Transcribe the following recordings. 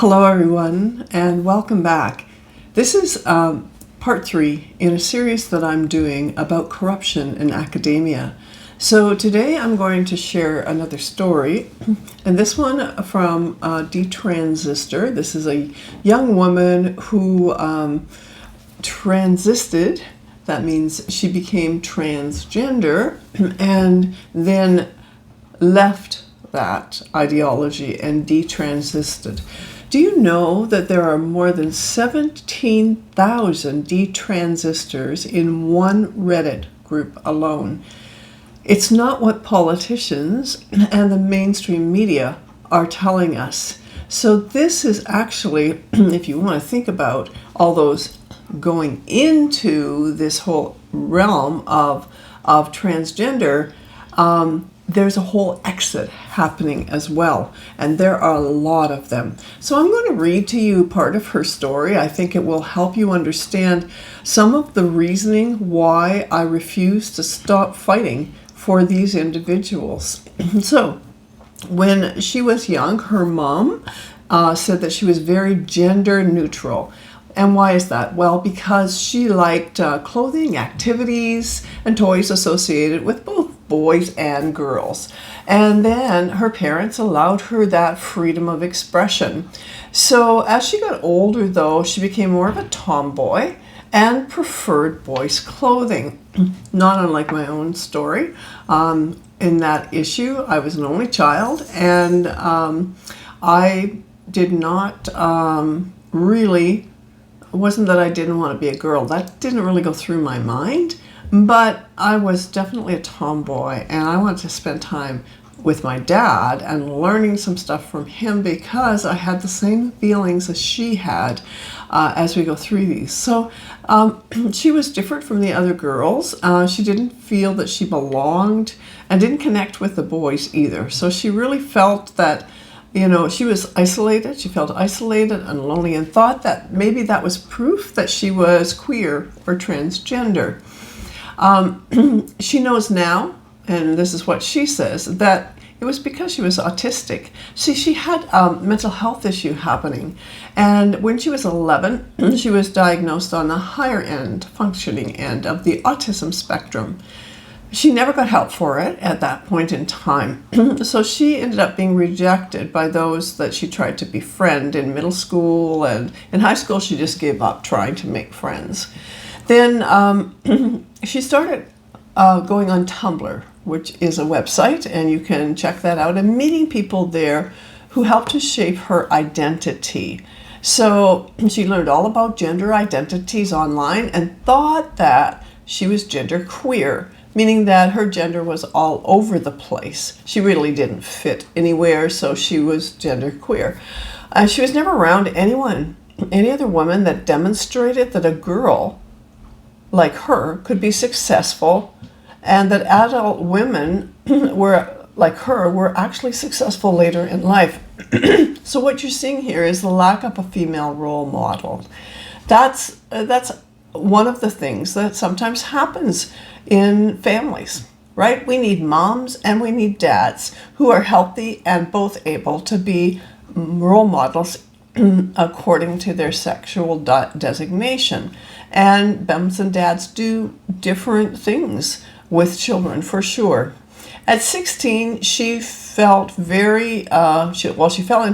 Hello everyone and welcome back. This is part 3 in a series that I'm doing about corruption in academia. So today I'm going to share another story, and this one from detransistor. This is a young woman who transisted. That means she became transgender and then left that ideology and detransisted. Do you know that there are more than 17,000 detransistors in one Reddit group alone? It's not what politicians and the mainstream media are telling us. So this is actually, if you want to think about all those going into this whole realm of transgender, there's a whole exit happening as well, and there are a lot of them. So I'm going to read to you part of her story. I think it will help you understand some of the reasoning why I refuse to stop fighting for these individuals. So when she was young, her mom said that she was very gender neutral. And why is that? Well, because she liked clothing, activities, and toys associated with both boys and girls. And then her parents allowed her that freedom of expression. So as she got older, though, she became more of a tomboy and preferred boys' clothing. Not unlike my own story. In that issue, I was an only child, and I did not really... It wasn't that I didn't want to be a girl. That didn't really go through my mind. But I was definitely a tomboy, and I wanted to spend time with my dad and learning some stuff from him because I had the same feelings as she had as we go through these. So she was different from the other girls. She didn't feel that she belonged and didn't connect with the boys either. So she really felt that, you know, she was isolated. She felt isolated and lonely and thought that maybe that was proof that she was queer or transgender. She knows now, and this is what she says, that it was because she was autistic. See, she had a mental health issue happening. And when she was 11, she was diagnosed on the higher end, functioning end of the autism spectrum. She never got help for it at that point in time. So she ended up being rejected by those that she tried to befriend in middle school, and in high school she just gave up trying to make friends. Then she started going on Tumblr, which is a website, and you can check that out, and meeting people there who helped to shape her identity. So she learned all about gender identities online and thought that she was gender queer, meaning that her gender was all over the place. She really didn't fit anywhere, so she was gender queer. She was never around any other woman that demonstrated that a girl like her could be successful, and that adult women like her were actually successful later in life. So what you're seeing here is the lack of a female role model. That's one of the things that sometimes happens in families, right? We need moms and we need dads who are healthy and both able to be role models according to their sexual designation. And moms and dads do different things with children, for sure. At 16, she felt she fell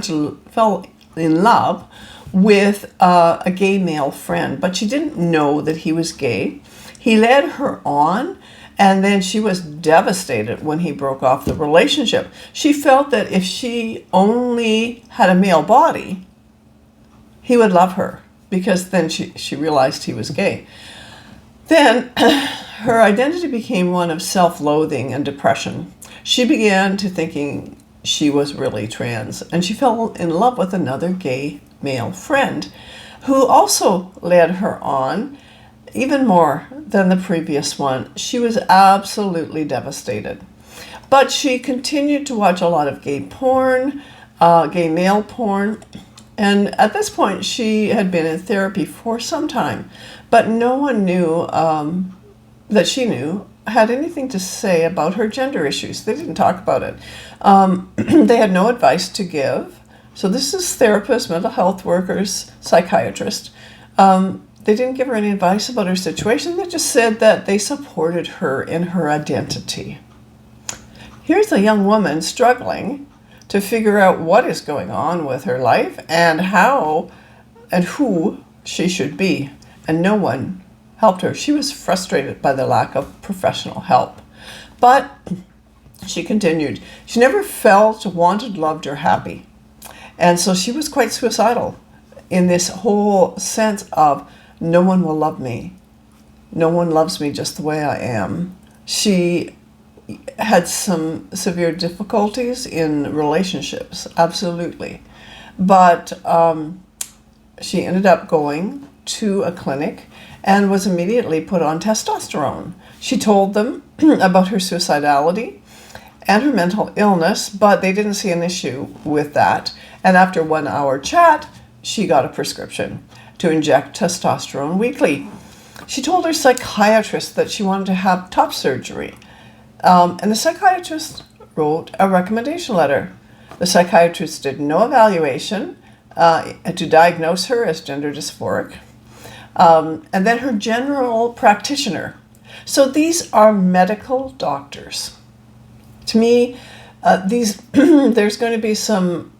in love with a gay male friend, but she didn't know that he was gay. He led her on, and then she was devastated when he broke off the relationship. She felt that if she only had a male body, he would love her, because then she realized he was gay. Then her identity became one of self-loathing and depression. She began to thinking she was really trans, and she fell in love with another gay male friend who also led her on even more than the previous one. She was absolutely devastated. But she continued to watch a lot of gay porn, gay male porn, and at this point she had been in therapy for some time, but no one knew that she knew had anything to say about her gender issues. They didn't talk about it. They had no advice to give. So this is therapists, mental health workers, psychiatrists. They didn't give her any advice about her situation. They just said that they supported her in her identity. Here's a young woman struggling to figure out what is going on with her life and how and who she should be. And no one helped her. She was frustrated by the lack of professional help. But she continued. She never felt wanted, loved, or happy. And so she was quite suicidal in this whole sense of no one will love me. No one loves me just the way I am. She had some severe difficulties in relationships, absolutely. But she ended up going to a clinic and was immediately put on testosterone. She told them about her suicidality and her mental illness, but they didn't see an issue with that. And after 1 hour chat, she got a prescription to inject testosterone weekly. She told her psychiatrist that she wanted to have top surgery. And the psychiatrist wrote a recommendation letter. The psychiatrist did no evaluation to diagnose her as gender dysphoric. And then her general practitioner. So these are medical doctors. To me, there's going to be some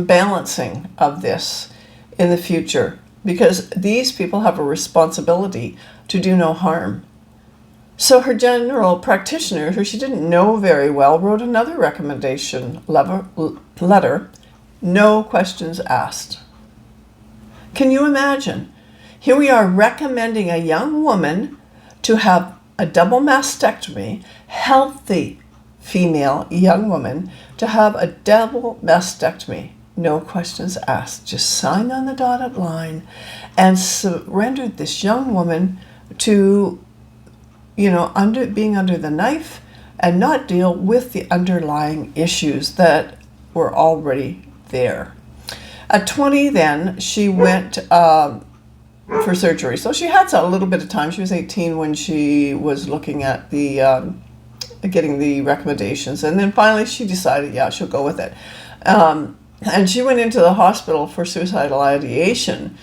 balancing of this in the future, because these people have a responsibility to do no harm. So her general practitioner, who she didn't know very well, wrote another recommendation letter, no questions asked. Can you imagine? Here we are recommending a young woman to have a double mastectomy, healthy female young woman to have a double mastectomy. No questions asked, just signed on the dotted line and surrendered this young woman to, being under the knife and not deal with the underlying issues that were already there. At 20 then, she went for surgery. So she had a little bit of time. She was 18 when she was looking at the getting the recommendations. And then finally she decided, she'll go with it. And she went into the hospital for suicidal ideation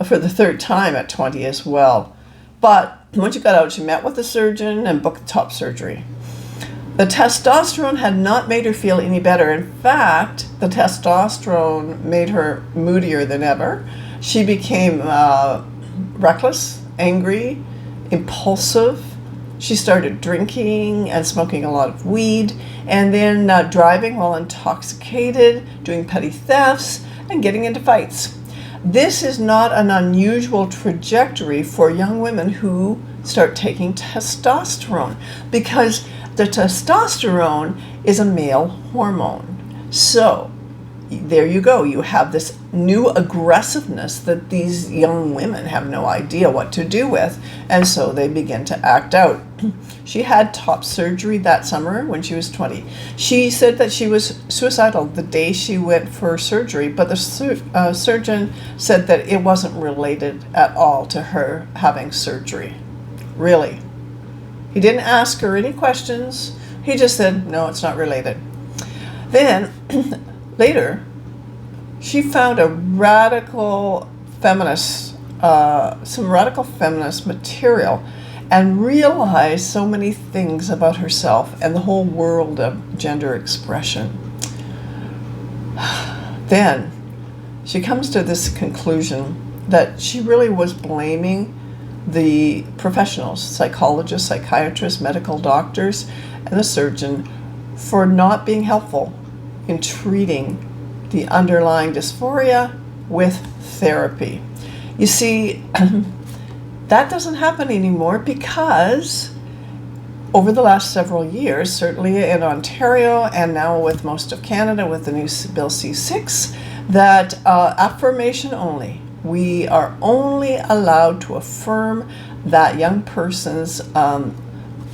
for the third time at 20 as well. But when she got out, she met with the surgeon and booked top surgery. The testosterone had not made her feel any better. In fact, the testosterone made her moodier than ever. She became reckless, angry, impulsive. She started drinking and smoking a lot of weed, and then driving while intoxicated, doing petty thefts, and getting into fights. This is not an unusual trajectory for young women who start taking testosterone, because the testosterone is a male hormone. So there you go. You have this new aggressiveness that these young women have no idea what to do with, and so they begin to act out. She had top surgery that summer when she was 20. She said that she was suicidal the day she went for surgery, but the surgeon said that it wasn't related at all to her having surgery. Really. He didn't ask her any questions. He just said, no, it's not related. Then later, she found a radical feminist, some radical feminist material, and realized so many things about herself and the whole world of gender expression. Then she comes to this conclusion that she really was blaming the professionals, psychologists, psychiatrists, medical doctors, and the surgeon for not being helpful in treating the underlying dysphoria with therapy. You see, that doesn't happen anymore because over the last several years, certainly in Ontario and now with most of Canada with the new Bill C6, that affirmation only. We are only allowed to affirm that young person's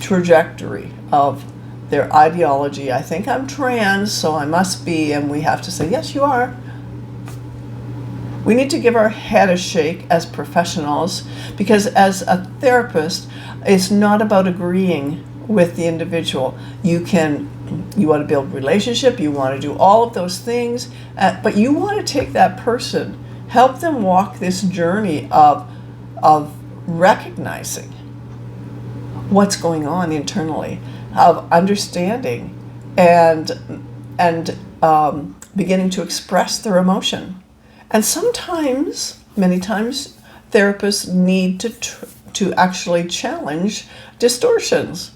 trajectory of their ideology. I think I'm trans, so I must be, and we have to say, yes, you are. We need to give our head a shake as professionals, because as a therapist, it's not about agreeing with the individual. You want to build relationship, you want to do all of those things, but you want to take that person, help them walk this journey of recognizing what's going on internally, of understanding and beginning to express their emotion. And sometimes, many times, therapists need to actually challenge distortions.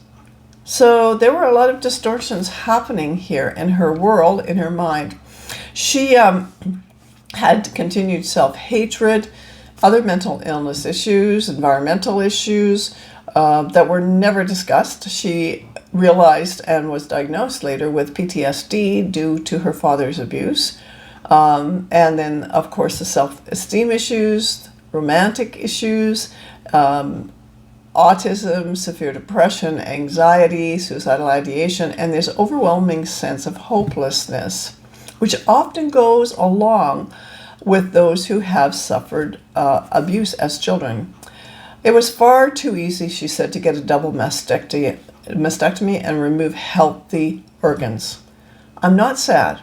So there were a lot of distortions happening here in her world, in her mind. She had continued self-hatred, other mental illness issues, environmental issues that were never discussed. She realized and was diagnosed later with PTSD due to her father's abuse. And then, of course, the self-esteem issues, romantic issues, autism, severe depression, anxiety, suicidal ideation, and this overwhelming sense of hopelessness, which often goes along with those who have suffered abuse as children. It was far too easy, she said, to get a double mastectomy and remove healthy organs. I'm not sad.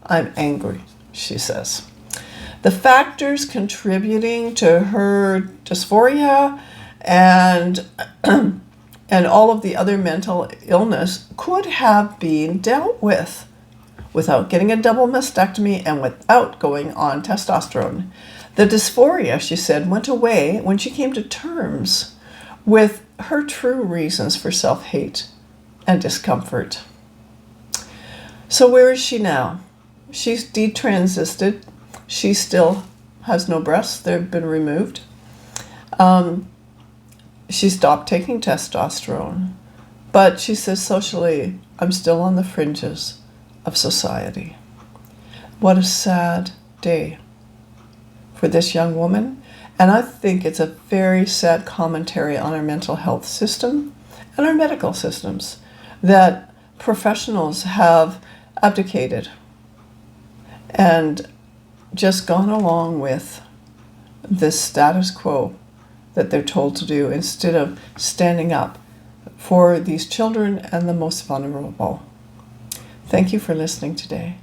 I'm angry, she says. The factors contributing to her dysphoria and all of the other mental illness could have been dealt with without getting a double mastectomy and without going on testosterone. The dysphoria, she said, went away when she came to terms with her true reasons for self-hate and discomfort. So where is she now? She's detransited. She still has no breasts. They've been removed. She stopped taking testosterone. But she says socially, I'm still on the fringes of society. What a sad day for this young woman. And I think it's a very sad commentary on our mental health system and our medical systems that professionals have abdicated and just gone along with this status quo that they're told to do instead of standing up for these children and the most vulnerable. Thank you for listening today.